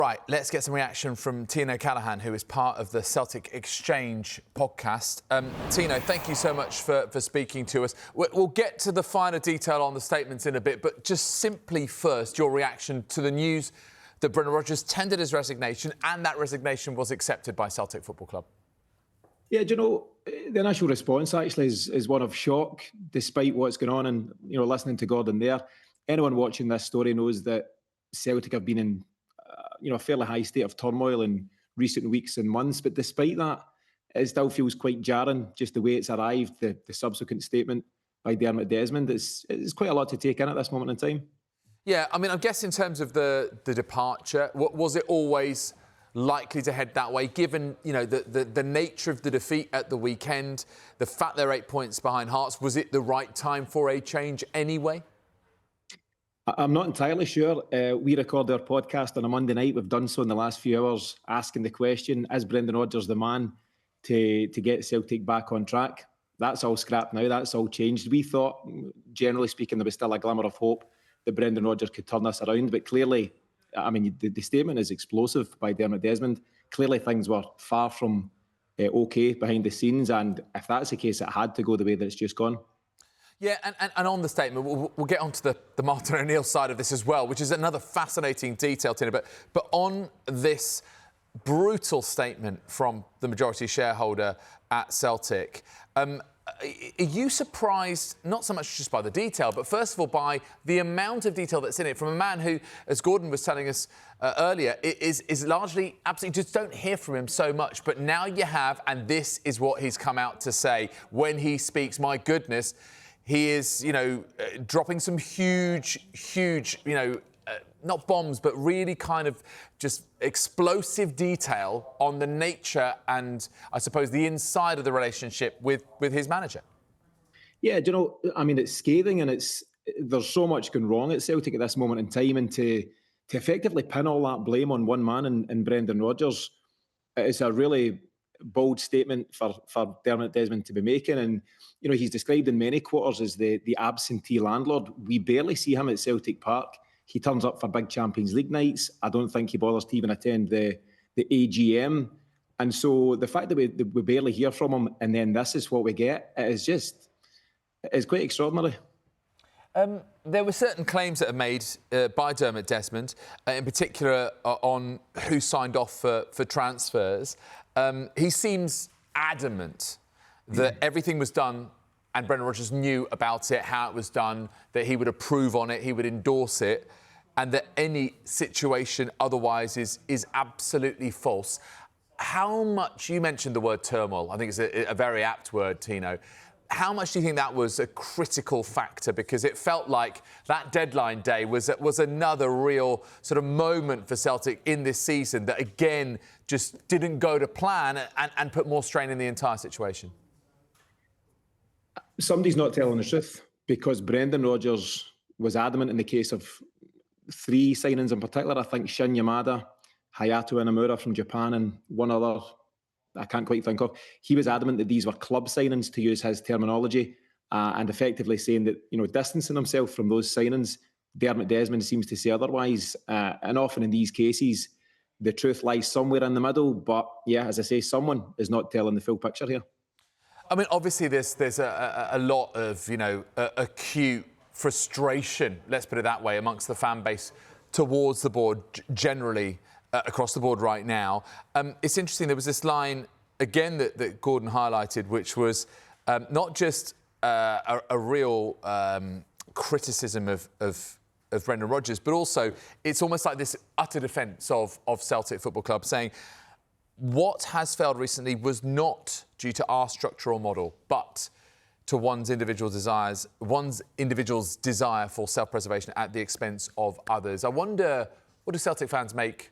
Right, let's get some reaction from Tino, who is part of the Celtic Exchange podcast. Tino, thank you so much for speaking to us. We'll get to the finer detail on the statements in a bit, but just simply first, your reaction to the news that Brendan Rodgers tendered his resignation and that resignation was accepted by Celtic Football Club. Yeah, do you know, the initial response actually is one of shock, despite what's going on. And, you know, listening to Gordon there, anyone watching this story knows that Celtic have been in a fairly high state of turmoil in recent weeks and months. But despite that, it still feels quite jarring, just the way it's arrived, the subsequent statement by Dermot Desmond. It's quite a lot to take in at this moment in time. Yeah, I mean, I guess in terms of the departure, was it always likely to head that way, given, you know, the nature of the defeat at the weekend, the fact they're 8 points behind Hearts? Was it the right time for a change anyway? I'm not entirely sure. We record our podcast on a Monday night. We've done so in the last few hours, asking the question, is Brendan Rodgers the man to get Celtic back on track? That's all scrapped now. That's all changed. We thought, generally speaking, there was still a glimmer of hope that Brendan Rodgers could turn this around. But clearly, I mean, the statement is explosive by Dermot Desmond. Clearly, things were far from OK behind the scenes. And if that's the case, it had to go the way that it's just gone. Yeah, and on the statement, we'll get onto the Martin O'Neill side of this as well, which is another fascinating detail, Tina. But on this brutal statement from the majority shareholder at Celtic, are you surprised, not so much just by the detail, but first of all by the amount of detail that's in it from a man who, as Gordon was telling us earlier, is largely absolutely just don't hear from him so much. But now you have, and this is what he's come out to say when he speaks. My goodness. He is, you know, dropping some huge, you know, not bombs, but really kind of just explosive detail on the nature and, I suppose, the inside of the relationship with his manager. Yeah, do you know, I mean, it's scathing and there's so much going wrong at Celtic at this moment in time, and to effectively pin all that blame on one man in Brendan Rodgers, it's a really bold statement for Dermot Desmond to be making. And, you know, he's described in many quarters as the absentee landlord. We barely see him at Celtic Park. He turns up for big Champions League nights. I don't think he bothers to even attend the AGM. And so the fact that we barely hear from him and then this is what we get, it's quite extraordinary. There were certain claims that are made by Dermot Desmond, in particular on who signed off for transfers. He seems adamant that everything was done and Brendan Rodgers knew about it, how it was done, that he would approve on it, he would endorse it, and that any situation otherwise is absolutely false. How much, you mentioned the word turmoil, I think it's a very apt word, Tino. How much do you think that was a critical factor? Because it felt like that deadline day was another real sort of moment for Celtic in this season that, again, just didn't go to plan and put more strain in the entire situation. Somebody's not telling the truth, because Brendan Rodgers was adamant in the case of 3 signings in particular. I think Shin Yamada, Hayato Inamura from Japan, and one other I can't quite think of. He was adamant that these were club signings, to use his terminology, and effectively saying that, you know, distancing himself from those signings. Dermot Desmond seems to say otherwise, and often in these cases, the truth lies somewhere in the middle. But yeah, as I say, someone is not telling the full picture here. I mean, obviously, there's a lot of, you know, acute frustration, let's put it that way, amongst the fan base towards the board generally. Across the board right now. It's interesting, there was this line, again, that Gordon highlighted, which was not just a real criticism of Brendan Rodgers, but also it's almost like this utter defence of Celtic Football Club, saying what has failed recently was not due to our structural model, but to one's individual's desire for self-preservation at the expense of others. I wonder, what do Celtic fans make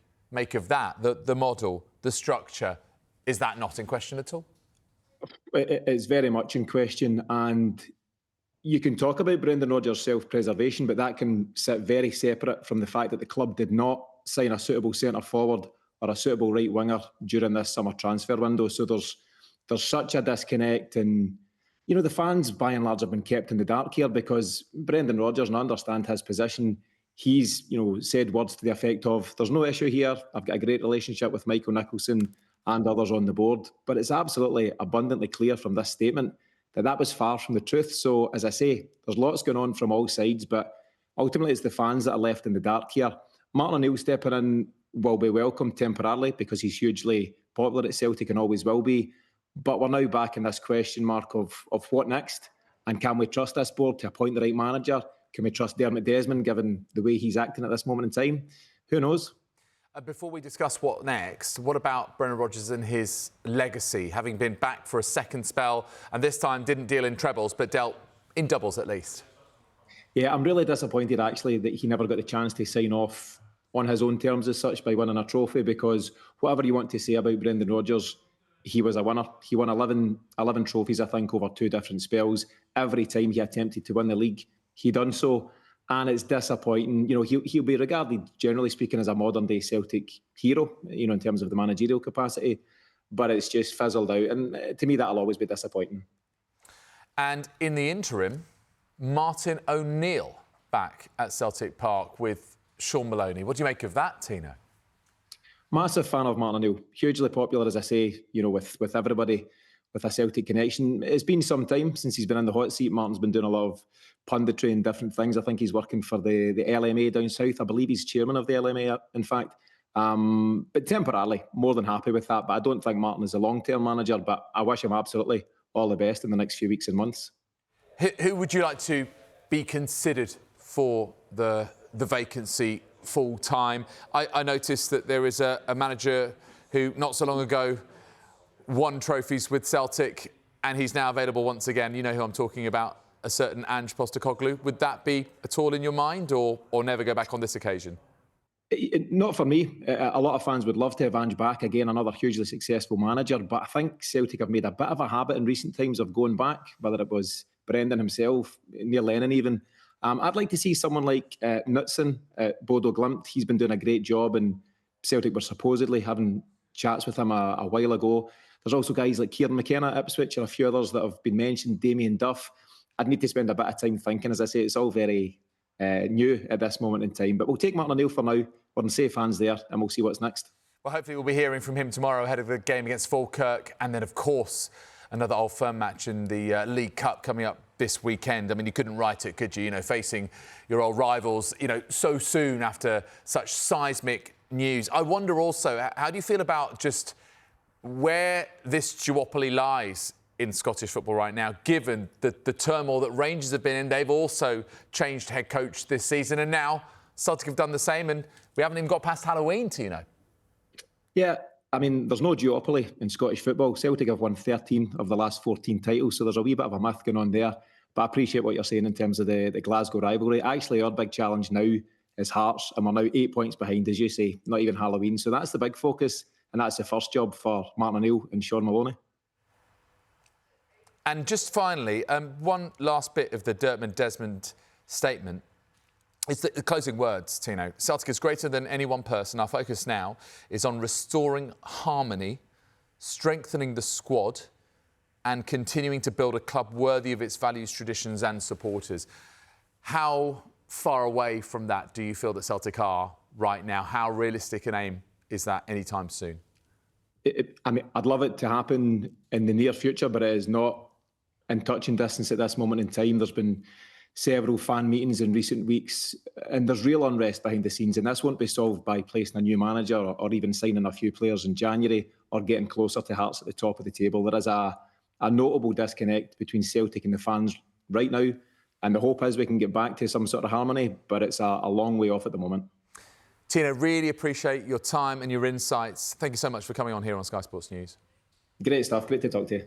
of that, the model, the structure? Is that not in question at all? It's very much in question, and you can talk about Brendan Rodgers' self-preservation, but that can sit very separate from the fact that the club did not sign a suitable centre-forward or a suitable right winger during this summer transfer window. So there's such a disconnect, and, you know, the fans by and large have been kept in the dark here, because Brendan Rodgers, and I understand his position, he's, said words to the effect of, "There's no issue here. I've got a great relationship with Michael Nicholson and others on the board." But it's absolutely abundantly clear from this statement that that was far from the truth. So, as I say, there's lots going on from all sides, but ultimately it's the fans that are left in the dark here. Martin O'Neill stepping in will be welcome temporarily because he's hugely popular at Celtic and always will be. But we're now back in this question mark of what next? And can we trust this board to appoint the right manager? Can we trust Dermot Desmond given the way he's acting at this moment in time? Who knows? Before we discuss what next, what about Brendan Rodgers and his legacy, having been back for a second spell and this time didn't deal in trebles but dealt in doubles at least? Yeah, I'm really disappointed actually that he never got the chance to sign off on his own terms as such by winning a trophy, because whatever you want to say about Brendan Rodgers, he was a winner. He won 11 trophies, I think, over 2 different spells. Every time he attempted to win the league, he done so. And it's disappointing. He'll be regarded, generally speaking, as a modern-day Celtic hero, in terms of the managerial capacity. But it's just fizzled out. And to me, that'll always be disappointing. And in the interim, Martin O'Neill back at Celtic Park with Sean Maloney. What do you make of that, Tino? Massive fan of Martin O'Neill. Hugely popular, as I say, with everybody with a Celtic connection. It's been some time since he's been in the hot seat. Martin's been doing a lot of punditry and different things. I think he's working for the LMA down south. I believe he's chairman of the LMA, in fact. But temporarily, more than happy with that. But I don't think Martin is a long-term manager, but I wish him absolutely all the best in the next few weeks and months. Who would you like to be considered for the vacancy full-time? I noticed that there is a manager who not so long ago won trophies with Celtic and he's now available once again. You know who I'm talking about, a certain Ange Postecoglou. Would that be at all in your mind or never go back on this occasion? Not for me. A lot of fans would love to have Ange back again, another hugely successful manager, but I think Celtic have made a bit of a habit in recent times of going back, whether it was Brendan himself, Neil Lennon even. I'd like to see someone like Knutson at Bodo Glimt. He's been doing a great job and Celtic were supposedly having chats with him a while ago. There's also guys like Kieran McKenna at Ipswich and a few others that have been mentioned, Damien Duff. I'd need to spend a bit of time thinking. As I say, it's all very new at this moment in time. But we'll take Martin O'Neill for now. We're in safe hands there and we'll see what's next. Well, hopefully we'll be hearing from him tomorrow ahead of the game against Falkirk. And then, of course, another Old Firm match in the League Cup coming up this weekend. I mean, you couldn't write it, could you? Facing your old rivals, so soon after such seismic news. I wonder also, how do you feel about just where this duopoly lies in Scottish football right now, given the turmoil that Rangers have been in? They've also changed head coach this season, and now Celtic have done the same, and we haven't even got past Halloween, Tino. Yeah, I mean, there's no duopoly in Scottish football. Celtic have won 13 of the last 14 titles, so there's a wee bit of a myth going on there. But I appreciate what you're saying in terms of the Glasgow rivalry. Actually, our big challenge now is Hearts, and we're now 8 points behind, as you say, not even Halloween. So that's the big focus, and that's the first job for Martin O'Neill and Sean Maloney. And just finally, one last bit of the Dermot Desmond statement. It's the closing words, Tino. Celtic is greater than any one person. Our focus now is on restoring harmony, strengthening the squad, and continuing to build a club worthy of its values, traditions and supporters. How far away from that do you feel that Celtic are right now? How realistic an aim is that anytime soon? I mean, I'd love it to happen in the near future, but it is not in touching distance at this moment in time. There's been several fan meetings in recent weeks, and there's real unrest behind the scenes, and this won't be solved by placing a new manager or even signing a few players in January or getting closer to Hearts at the top of the table. There is a notable disconnect between Celtic and the fans right now, and the hope is we can get back to some sort of harmony, but it's a long way off at the moment. Tino, really appreciate your time and your insights. Thank you so much for coming on here on Sky Sports News. Great stuff. Great to talk to you.